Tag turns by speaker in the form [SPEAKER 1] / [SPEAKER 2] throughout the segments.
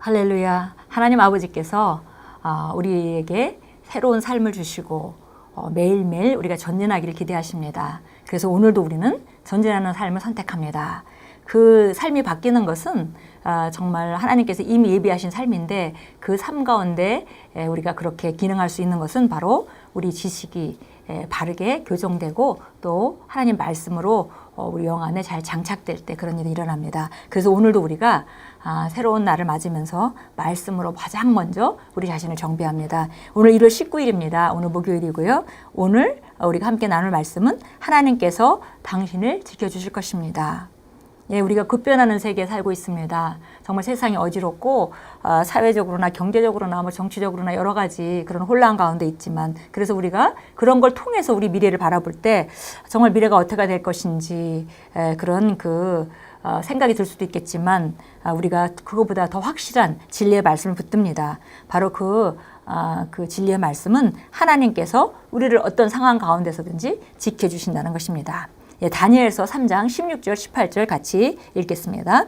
[SPEAKER 1] 할렐루야. 하나님 아버지께서 우리에게 새로운 삶을 주시고 매일매일 우리가 전진하기를 기대하십니다. 그래서 오늘도 우리는 전진하는 삶을 선택합니다. 그 삶이 바뀌는 것은 정말 하나님께서 이미 예비하신 삶인데 그 삶 가운데 우리가 그렇게 기능할 수 있는 것은 바로 우리 지식이 바르게 교정되고 또 하나님 말씀으로 우리 영 안에 잘 장착될 때 그런 일이 일어납니다. 그래서 오늘도 우리가 새로운 날을 맞으면서 말씀으로 가장 먼저 우리 자신을 정비합니다. 오늘 1월 19일입니다. 오늘 목요일이고요. 오늘 우리가 함께 나눌 말씀은 하나님께서 당신을 지켜주실 것입니다. 예, 우리가 급변하는 세계에 살고 있습니다. 정말 세상이 어지럽고 사회적으로나 경제적으로나 정치적으로나 여러 가지 그런 혼란 가운데 있지만 그래서 우리가 그런 걸 통해서 우리 미래를 바라볼 때 정말 미래가 어떻게 될 것인지 그런 생각이 들 수도 있겠지만 우리가 그거보다 더 확실한 진리의 말씀을 붙듭니다. 바로 그 진리의 말씀은 하나님께서 우리를 어떤 상황 가운데서든지 지켜주신다는 것입니다. 예, 다니엘서 3장 16절 18절 같이 읽겠습니다.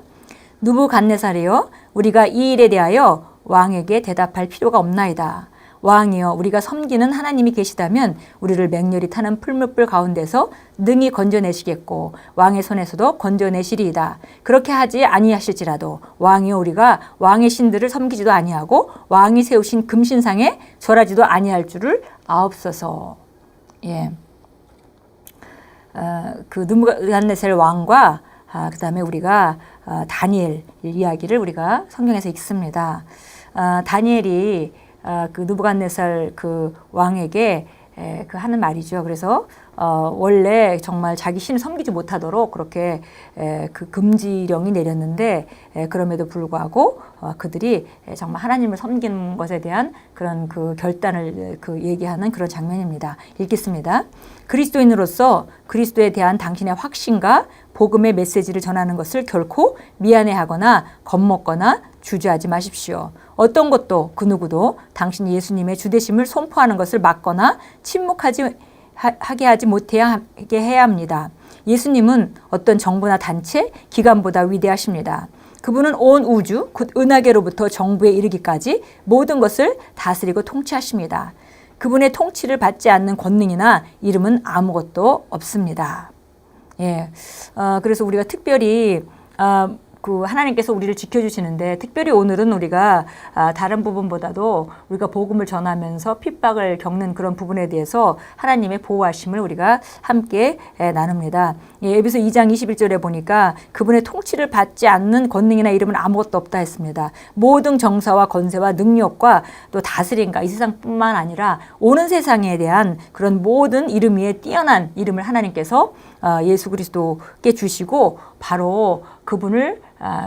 [SPEAKER 1] 느부갓네살이여 우리가 이 일에 대하여 왕에게 대답할 필요가 없나이다. 왕이여 우리가 섬기는 하나님이 계시다면 우리를 맹렬히 타는 풀무불 가운데서 능히 건져내시겠고 왕의 손에서도 건져내시리이다. 그렇게 하지 아니하실지라도 왕이여 우리가 왕의 신들을 섬기지도 아니하고 왕이 세우신 금신상에 절하지도 아니할 줄을 아옵소서. 예. 그 느부갓네살 왕과 그 다음에 우리가 다니엘 이야기를 우리가 성경에서 읽습니다. 다니엘이 그 느부갓네살 그 왕에게 하는 말이죠. 그래서 원래 정말 자기 신을 섬기지 못하도록 그렇게 그 금지령이 내렸는데 그럼에도 불구하고 그들이 정말 하나님을 섬기는 것에 대한 그런 그 결단을 얘기하는 그런 장면입니다. 읽겠습니다. 그리스도인으로서 그리스도에 대한 당신의 확신과 복음의 메시지를 전하는 것을 결코 미안해하거나 겁먹거나 주저하지 마십시오. 어떤 것도 그 누구도 당신 예수님의 주되심을 선포하는 것을 막거나 침묵하게 하지 못하게 해야 합니다. 예수님은 어떤 정부나 단체, 기관보다 위대하십니다. 그분은 온 우주, 곧 은하계로부터 정부에 이르기까지 모든 것을 다스리고 통치하십니다. 그분의 통치를 받지 않는 권능이나 이름은 아무것도 없습니다. 예, 그래서 우리가 특별히 하나님께서 우리를 지켜주시는데 특별히 오늘은 우리가 다른 부분보다도 우리가 복음을 전하면서 핍박을 겪는 그런 부분에 대해서 하나님의 보호하심을 우리가 함께 나눕니다. 에베소 2장 21절에 보니까 그분의 통치를 받지 않는 권능이나 이름은 아무것도 없다 했습니다. 모든 정사와 권세와 능력과 또 다스림과 이 세상뿐만 아니라 오는 세상에 대한 그런 모든 이름 위에 뛰어난 이름을 하나님께서 예수 그리스도께 주시고 바로 그분을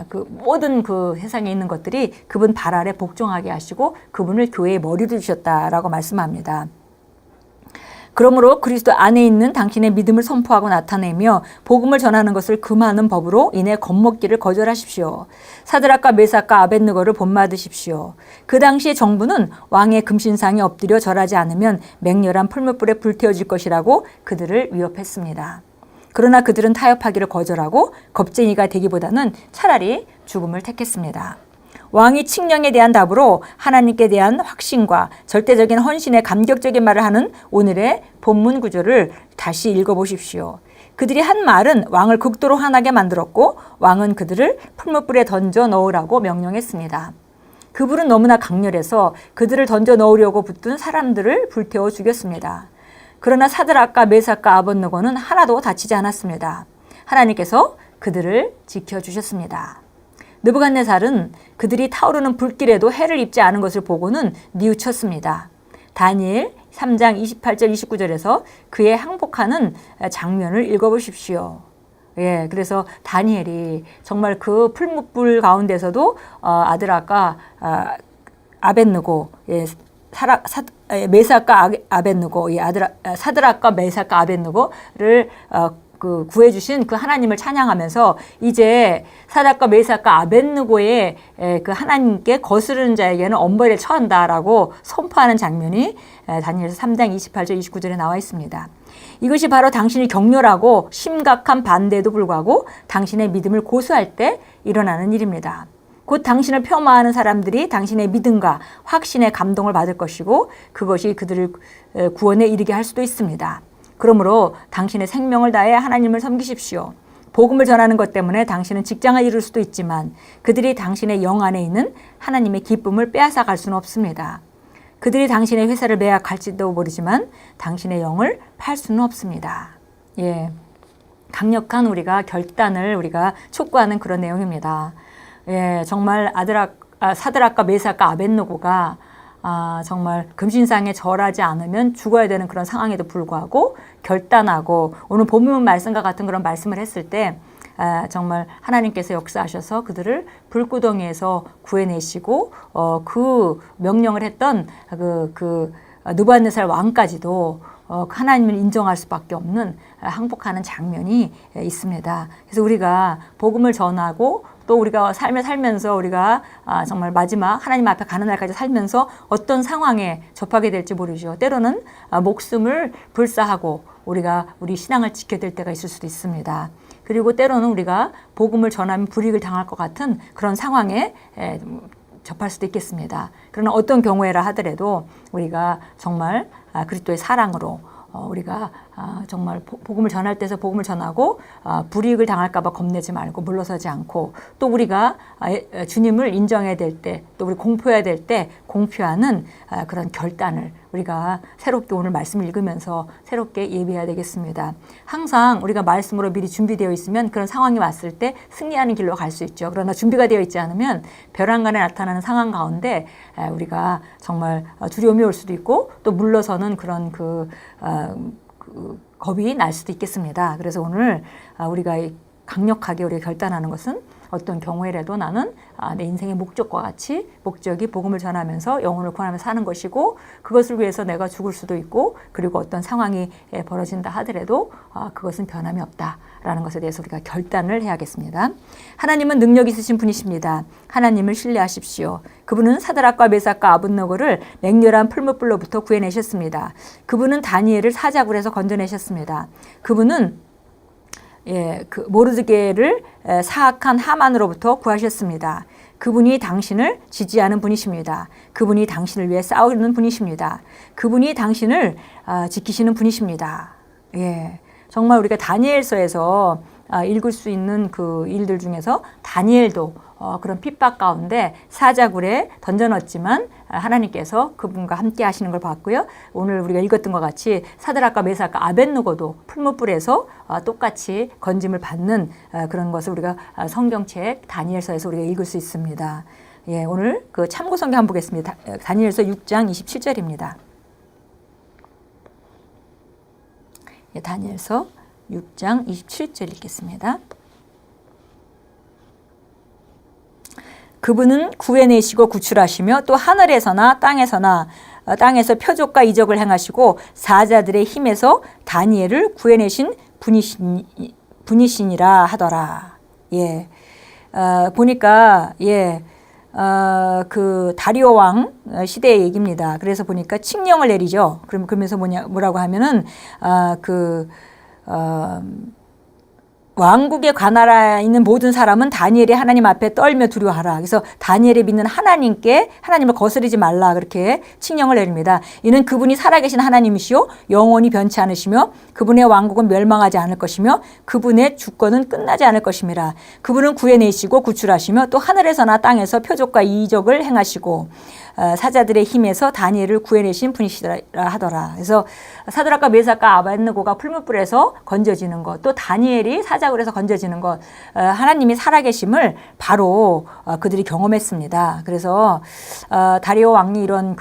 [SPEAKER 1] 그 모든 그 세상에 있는 것들이 그분 발 아래 복종하게 하시고 그분을 교회의 머리로 주셨다라고 말씀합니다. 그러므로 그리스도 안에 있는 당신의 믿음을 선포하고 나타내며 복음을 전하는 것을 금하는 법으로 인해 겁먹기를 거절하십시오. 사드락과 메삭과 아벳느고를 본받으십시오. 그 당시의 정부는 왕의 금신상에 엎드려 절하지 않으면 맹렬한 풀무불에 불태워질 것이라고 그들을 위협했습니다. 그러나 그들은 타협하기를 거절하고 겁쟁이가 되기보다는 차라리 죽음을 택했습니다. 왕이 칙령에 대한 답으로 하나님께 대한 확신과 절대적인 헌신의 감격적인 말을 하는 오늘의 본문 구조를 다시 읽어보십시오. 그들이 한 말은 왕을 극도로 화나게 만들었고 왕은 그들을 풀무불에 던져 넣으라고 명령했습니다. 그 불은 너무나 강렬해서 그들을 던져 넣으려고 붙든 사람들을 불태워 죽였습니다. 그러나 사드락과 메삭과 아벳느고는 하나도 다치지 않았습니다. 하나님께서 그들을 지켜주셨습니다. 느부갓네살은 그들이 타오르는 불길에도 해를 입지 않은 것을 보고는 뉘우쳤습니다. 다니엘 3장 28절 29절에서 그의 항복하는 장면을 읽어보십시오. 예, 그래서 다니엘이 정말 그 풀무불 가운데서도 아드락과 아벳느고, 메삭과 아벳느고, 사드락과 메삭과 아벳느고를 구해주신 그 하나님을 찬양하면서 이제 사드락과 메삭과 아벳느고의 그 하나님께 거스르는 자에게는 엄벌에 처한다라고 선포하는 장면이 다니엘서 3장 28절 29절에 나와 있습니다. 이것이 바로 당신이 격렬하고 심각한 반대에도 불구하고 당신의 믿음을 고수할 때 일어나는 일입니다. 곧 당신을 폄하하는 사람들이 당신의 믿음과 확신의 감동을 받을 것이고 그것이 그들을 구원에 이르게 할 수도 있습니다. 그러므로 당신의 생명을 다해 하나님을 섬기십시오. 복음을 전하는 것 때문에 당신은 직장을 잃을 수도 있지만 그들이 당신의 영 안에 있는 하나님의 기쁨을 빼앗아 갈 수는 없습니다. 그들이 당신의 회사를 매각할지도 모르지만 당신의 영을 팔 수는 없습니다. 예, 강력한 우리가 결단을 우리가 촉구하는 그런 내용입니다. 예, 정말 사드락과 메삭과 아벳느고가 정말 금신상에 절하지 않으면 죽어야 되는 그런 상황에도 불구하고 결단하고 오늘 본문 말씀과 같은 그런 말씀을 했을 때 정말 하나님께서 역사하셔서 그들을 불구덩이에서 구해내시고 그 명령을 했던 그 느부갓네살 왕까지도 하나님을 인정할 수밖에 없는 항복하는 장면이 있습니다. 그래서 우리가 복음을 전하고 또 우리가 삶을 살면서 우리가 정말 마지막 하나님 앞에 가는 날까지 살면서 어떤 상황에 접하게 될지 모르죠. 때로는 목숨을 불사하고 우리가 우리 신앙을 지켜야 될 때가 있을 수도 있습니다. 그리고 때로는 우리가 복음을 전하면 불이익을 당할 것 같은 그런 상황에 접할 수도 있겠습니다. 그러나 어떤 경우에라 하더라도 우리가 정말 그리스도의 사랑으로 우리가 정말 복음을 전할 때서 복음을 전하고 불이익을 당할까 봐 겁내지 말고 물러서지 않고 또 우리가 주님을 인정해야 될 때 또 우리 공표해야 될 때 공표하는 그런 결단을 우리가 새롭게 오늘 말씀을 읽으면서 새롭게 예비해야 되겠습니다. 항상 우리가 말씀으로 미리 준비되어 있으면 그런 상황이 왔을 때 승리하는 길로 갈 수 있죠. 그러나 준비가 되어 있지 않으면 벼랑간에 나타나는 상황 가운데 우리가 정말 두려움이 올 수도 있고 또 물러서는 그런 겁이 날 수도 있겠습니다. 그래서 오늘 우리가 강력하게 우리가 결단하는 것은 어떤 경우에라도 나는 내 인생의 목적과 같이 목적이 복음을 전하면서 영혼을 구하면서 사는 것이고 그것을 위해서 내가 죽을 수도 있고 그리고 어떤 상황이 벌어진다 하더라도 그것은 변함이 없다라는 것에 대해서 우리가 결단을 해야겠습니다. 하나님은 능력 있으신 분이십니다. 하나님을 신뢰하십시오. 그분은 사드락과 메삭과 아벳느고를 맹렬한 풀무불로부터 구해내셨습니다. 그분은 다니엘을 사자굴에서 건져내셨습니다. 그분은 모르드게를 사악한 하만으로부터 구하셨습니다. 그분이 당신을 지지하는 분이십니다. 그분이 당신을 위해 싸우는 분이십니다. 그분이 당신을 지키시는 분이십니다. 예, 정말 우리가 다니엘서에서 읽을 수 있는 그 일들 중에서 다니엘도 그런 핍박 가운데 사자굴에 던져넣었지만 하나님께서 그분과 함께 하시는 걸 봤고요. 오늘 우리가 읽었던 것 같이 사드락과 메삭과 아벳느고도 풀무불에서 똑같이 건짐을 받는 그런 것을 우리가 성경책 다니엘서에서 우리가 읽을 수 있습니다. 예, 오늘 그 참고 성경 한번 보겠습니다. 다니엘서 6장 27절입니다. 예, 다니엘서 6장 27절 읽겠습니다. 그분은 구해내시고 구출하시며 또 하늘에서나 땅에서 표적과 이적을 행하시고 사자들의 힘에서 다니엘을 구해내신 분이시니라 하더라. 예, 보니까 그 다리오 왕 시대의 얘기입니다. 그래서 보니까 칙령을 내리죠. 그러면서 뭐라고 하면은 왕국에 관하라 있는 모든 사람은 다니엘이 하나님 앞에 떨며 두려워하라. 그래서 다니엘이 믿는 하나님을 거스르지 말라. 그렇게 칙령을 내립니다. 이는 그분이 살아계신 하나님이시요 영원히 변치 않으시며 그분의 왕국은 멸망하지 않을 것이며 그분의 주권은 끝나지 않을 것임이라. 그분은 구해내시고 구출하시며 또 하늘에서나 땅에서 표적과 이적을 행하시고 사자들의 힘에서 다니엘을 구해내신 분이시라 하더라. 그래서 사드락과 메삭과 아벳느고가 풀무불에서 건져지는 것, 또 다니엘이 사자굴에서 건져지는 것, 하나님이 살아계심을 바로 그들이 경험했습니다. 그래서 다리오 왕이 이런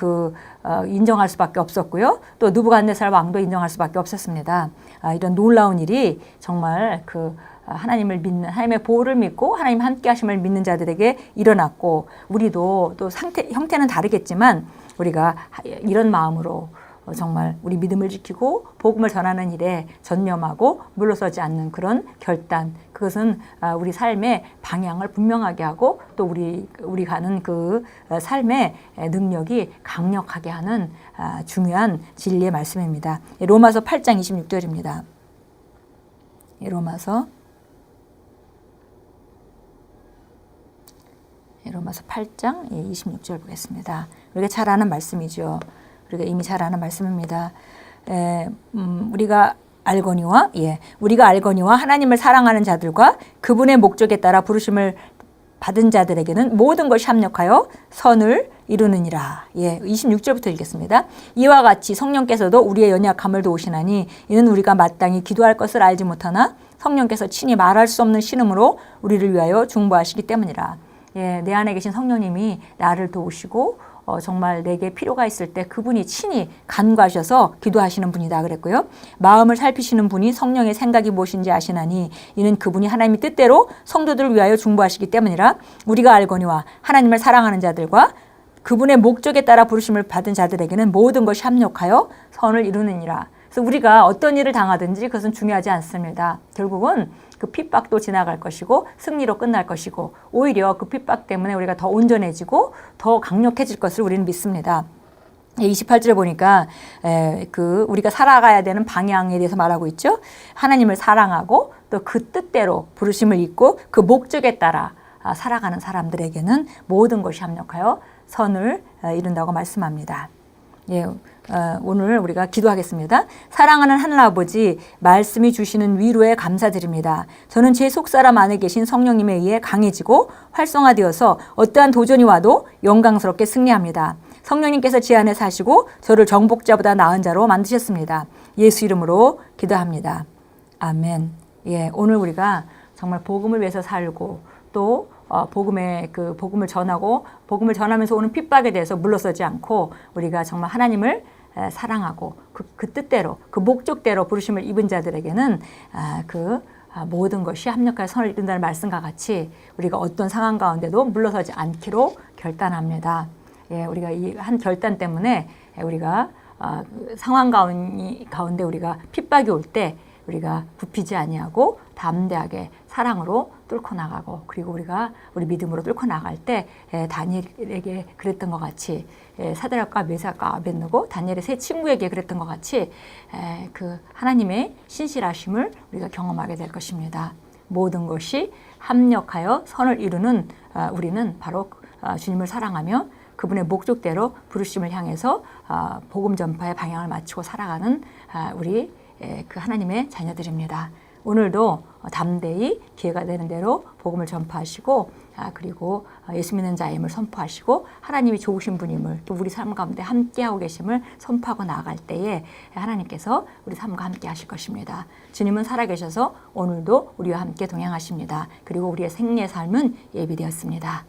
[SPEAKER 1] 인정할 수밖에 없었고요. 또 느부갓네살 왕도 인정할 수밖에 없었습니다. 이런 놀라운 일이 정말 하나님을 믿는, 하나님의 보호를 믿고 하나님 함께 하심을 믿는 자들에게 일어났고, 우리도 또 형태는 다르겠지만 우리가 이런 마음으로 정말 우리 믿음을 지키고 복음을 전하는 일에 전념하고 물러서지 않는 그런 결단, 그것은 우리 삶의 방향을 분명하게 하고 또 우리 가는 그 삶의 능력이 강력하게 하는 중요한 진리의 말씀입니다. 로마서 8장 26절입니다. 로마서 로마서 8장 26절 보겠습니다. 우리가 잘 아는 말씀이죠. 우리가 이미 잘 아는 말씀입니다. 우리가 알거니와 하나님을 사랑하는 자들과 그분의 목적에 따라 부르심을 받은 자들에게는 모든 것이 합력하여 선을 이루느니라. 26절부터 읽겠습니다. 이와 같이 성령께서도 우리의 연약함을 도우시나니 이는 우리가 마땅히 기도할 것을 알지 못하나 성령께서 친히 말할 수 없는 신음으로 우리를 위하여 중보하시기 때문이라. 내 안에 계신 성령님이 나를 도우시고 정말 내게 필요가 있을 때 그분이 친히 간구하셔서 기도하시는 분이다 그랬고요. 마음을 살피시는 분이 성령의 생각이 무엇인지 아시나니 이는 그분이 하나님의 뜻대로 성도들을 위하여 중보하시기 때문이라. 우리가 알거니와 하나님을 사랑하는 자들과 그분의 목적에 따라 부르심을 받은 자들에게는 모든 것이 합력하여 선을 이루느니라. 그래서 우리가 어떤 일을 당하든지 그것은 중요하지 않습니다. 결국은 그 핍박도 지나갈 것이고 승리로 끝날 것이고 오히려 그 핍박 때문에 우리가 더 온전해지고 더 강력해질 것을 우리는 믿습니다. 28절에 보니까 우리가 살아가야 되는 방향에 대해서 말하고 있죠. 하나님을 사랑하고 또 그 뜻대로 부르심을 잊고 그 목적에 따라 살아가는 사람들에게는 모든 것이 합력하여 선을 이룬다고 말씀합니다. 오늘 우리가 기도하겠습니다. 사랑하는 하늘아버지, 말씀이 주시는 위로에 감사드립니다. 저는 제 속사람 안에 계신 성령님에 의해 강해지고 활성화되어서 어떠한 도전이 와도 영광스럽게 승리합니다. 성령님께서 제 안에 사시고 저를 정복자보다 나은 자로 만드셨습니다. 예수 이름으로 기도합니다. 아멘. 오늘 우리가 정말 복음을 위해서 살고 또 복음을 전하고 복음을 전하면서 오는 핍박에 대해서 물러서지 않고 우리가 정말 하나님을 사랑하고 그 뜻대로 그 목적대로 부르심을 입은 자들에게는 모든 것이 합력하여 선을 이룬다는 말씀과 같이 우리가 어떤 상황 가운데도 물러서지 않기로 결단합니다. 우리가 이 한 결단 때문에 우리가 상황 가운데 우리가 핍박이 올 때 우리가 굽히지 아니하고 담대하게 사랑으로 뚫고 나가고 그리고 우리가 우리 믿음으로 뚫고 나갈 때 다니엘에게 그랬던 것 같이 사드락과 메삭과 아벳느고 다니엘의 세 친구에게 그랬던 것 같이 그 하나님의 신실하심을 우리가 경험하게 될 것입니다. 모든 것이 합력하여 선을 이루는 우리는 바로 주님을 사랑하며 그분의 목적대로 부르심을 향해서 복음 전파의 방향을 맞추고 살아가는 우리 그 하나님의 자녀들입니다. 오늘도 담대히 기회가 되는 대로 복음을 전파하시고 그리고 예수 믿는 자임을 선포하시고 하나님이 좋으신 분임을 또 우리 삶 가운데 함께하고 계심을 선포하고 나아갈 때에 하나님께서 우리 삶과 함께 하실 것입니다. 주님은 살아계셔서 오늘도 우리와 함께 동행하십니다. 그리고 우리의 생애의 삶은 예비되었습니다.